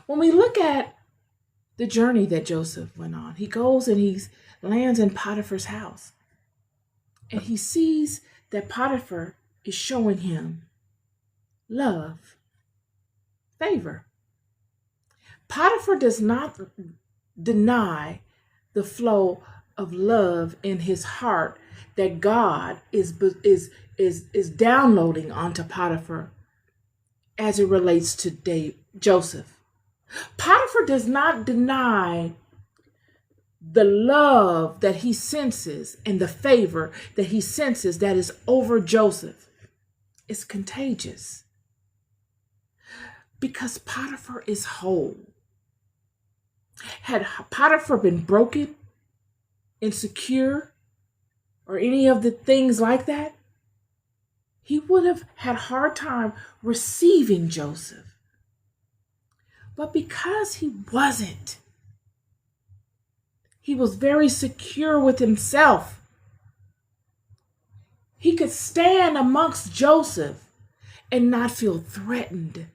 When we look at the journey that Joseph went on, he goes and he lands in Potiphar's house. And he sees that Potiphar is showing him love, favor. Potiphar does not deny the flow of love in his heart that God is downloading onto Potiphar as it relates to Joseph. Potiphar does not deny the love that he senses and the favor that he senses that is over Joseph. It's contagious because Potiphar is whole. Had Potiphar been broken, insecure, or any of the things like that, he would have had a hard time receiving Joseph. But because he wasn't, he was very secure with himself. He could stand amongst Joseph and not feel threatened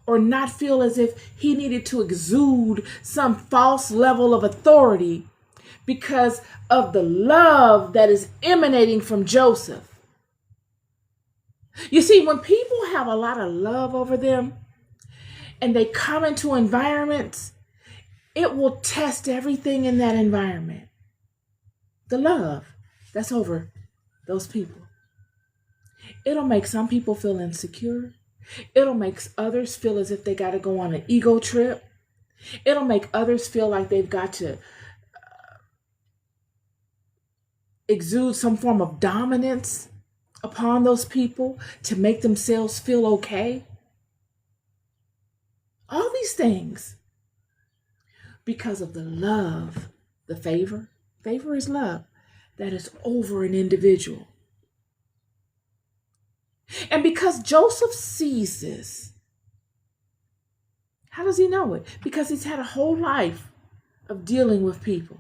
or not feel as if he needed to exude some false level of authority because of the love that is emanating from Joseph. You see, when people have a lot of love over them and they come into environments, it will test everything in that environment. The love that's over those people. It'll make some people feel insecure. It'll make others feel as if they got to go on an ego trip. It'll make others feel like they've got to exude some form of dominance upon those people to make themselves feel okay. All these things because of the love, the favor. Favor is love that is over an individual. And because Joseph sees this, how does he know it? Because he's had a whole life of dealing with people.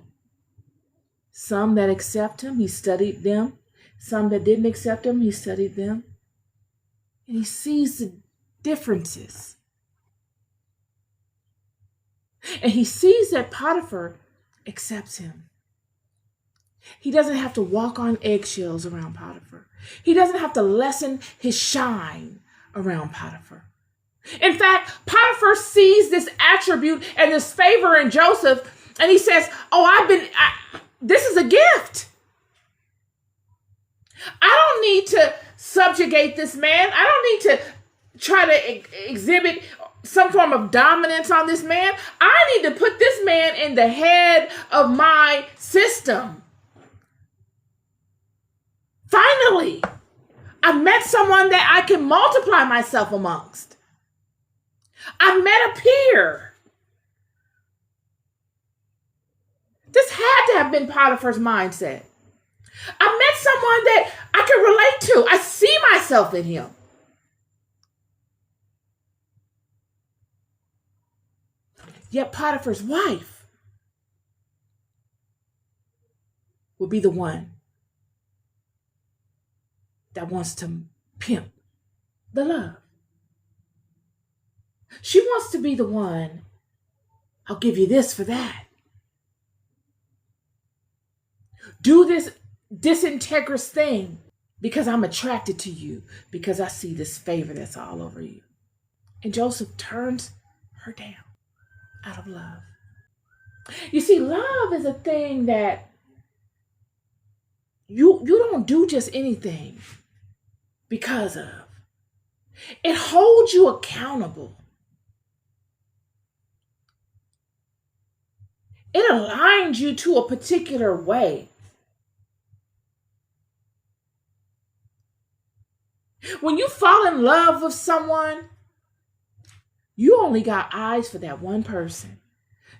Some that accept him, he studied them. Some that didn't accept him, he studied them. And he sees the differences. And he sees that Potiphar accepts him. He doesn't have to walk on eggshells around Potiphar. He doesn't have to lessen his shine around Potiphar. In fact, Potiphar sees this attribute and this favor in Joseph, and he says, this is a gift. I don't need to subjugate this man. I don't need to try to exhibit some form of dominance on this man. I need to put this man in the head of my system. Finally, I met someone that I can multiply myself amongst. I met a peer. This had to have been Potiphar's mindset. I met someone that I can relate to. I see myself in him. Yet Potiphar's wife will be the one that wants to pimp the love. She wants to be the one, I'll give you this for that. Do this disintegrous thing because I'm attracted to you, because I see this favor that's all over you. And Joseph turns her down out of love. You see, love is a thing that you don't do just anything because of. It holds you accountable. It aligns you to a particular way. When you fall in love with someone, you only got eyes for that one person.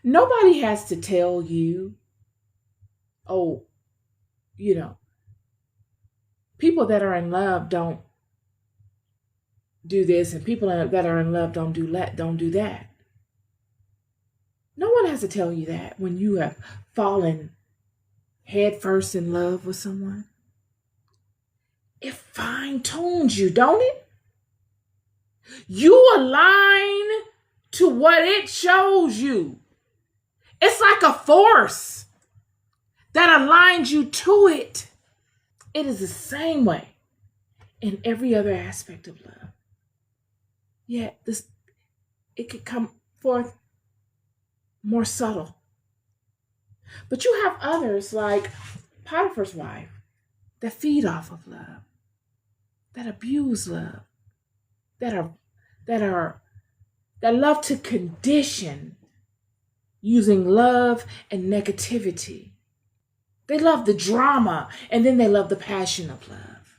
Nobody has to tell you, people that are in love don't do this, and people that are in love don't do that. No one has to tell you that when you have fallen headfirst in love with someone. It fine tunes you, don't it? You align to what it shows you. It's like a force that aligns you to it. It is the same way in every other aspect of love. Yet it could come forth more subtle. But you have others like Potiphar's wife that feed off of love, that abuse love, that love to condition using love and negativity. They love the drama, and then they love the passion of love.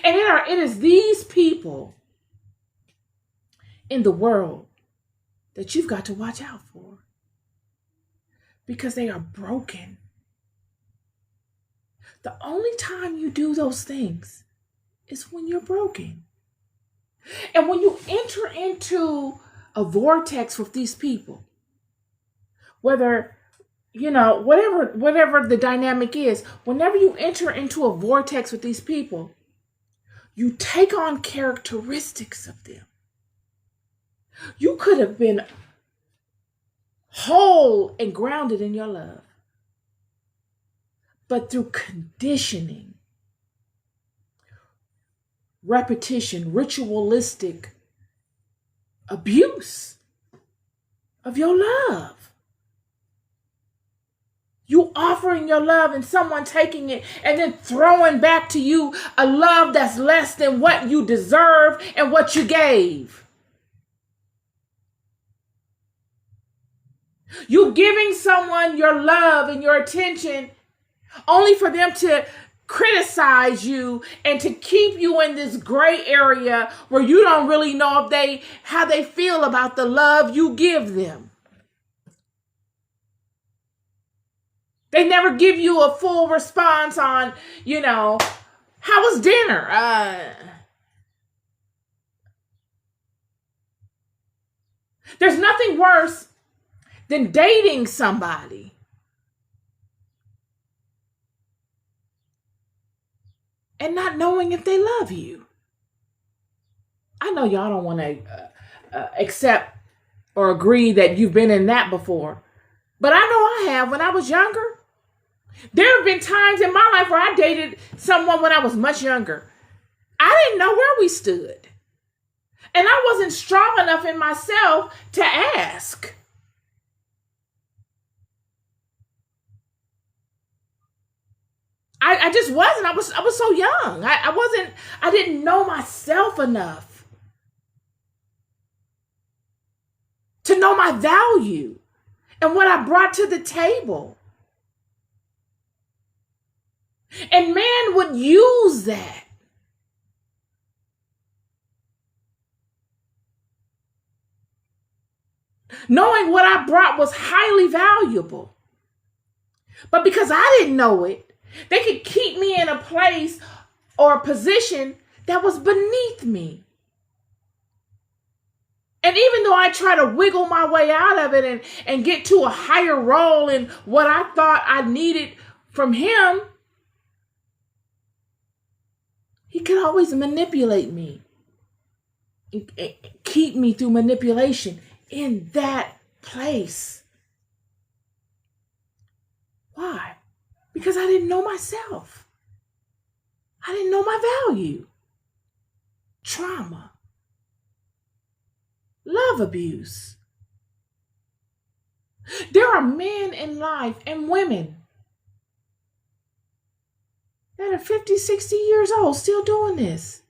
And it is these people in the world that you've got to watch out for, because they are broken. The only time you do those things is when you're broken. And when you enter into a vortex with these people, whether, whatever the dynamic is, whenever you enter into a vortex with these people, you take on characteristics of them. You could have been whole and grounded in your love, but through conditioning, repetition, ritualistic abuse of your love. You offering your love and someone taking it and then throwing back to you a love that's less than what you deserve and what you gave. You giving someone your love and your attention only for them to criticize you and to keep you in this gray area where you don't really know how they feel about the love you give them. They never give you a full response on, how was dinner? There's nothing worse than dating somebody and not knowing if they love you. I know y'all don't want to accept or agree that you've been in that before, but I know I have. When I was younger, there have been times in my life where I dated someone when I was much younger. I didn't know where we stood, and I wasn't strong enough in myself to ask. I just wasn't. I was so young. I didn't know myself enough to know my value and what I brought to the table. And man would use that. Knowing what I brought was highly valuable. But because I didn't know it, they could keep me in a place or a position that was beneath me. And even though I try to wiggle my way out of it and get to a higher role in what I thought I needed from him, he could always manipulate me, keep me through manipulation in that place. Why? Because I didn't know myself. I didn't know my value. Trauma. Love abuse. There are men in life and women that are 50, 60 years old still doing this.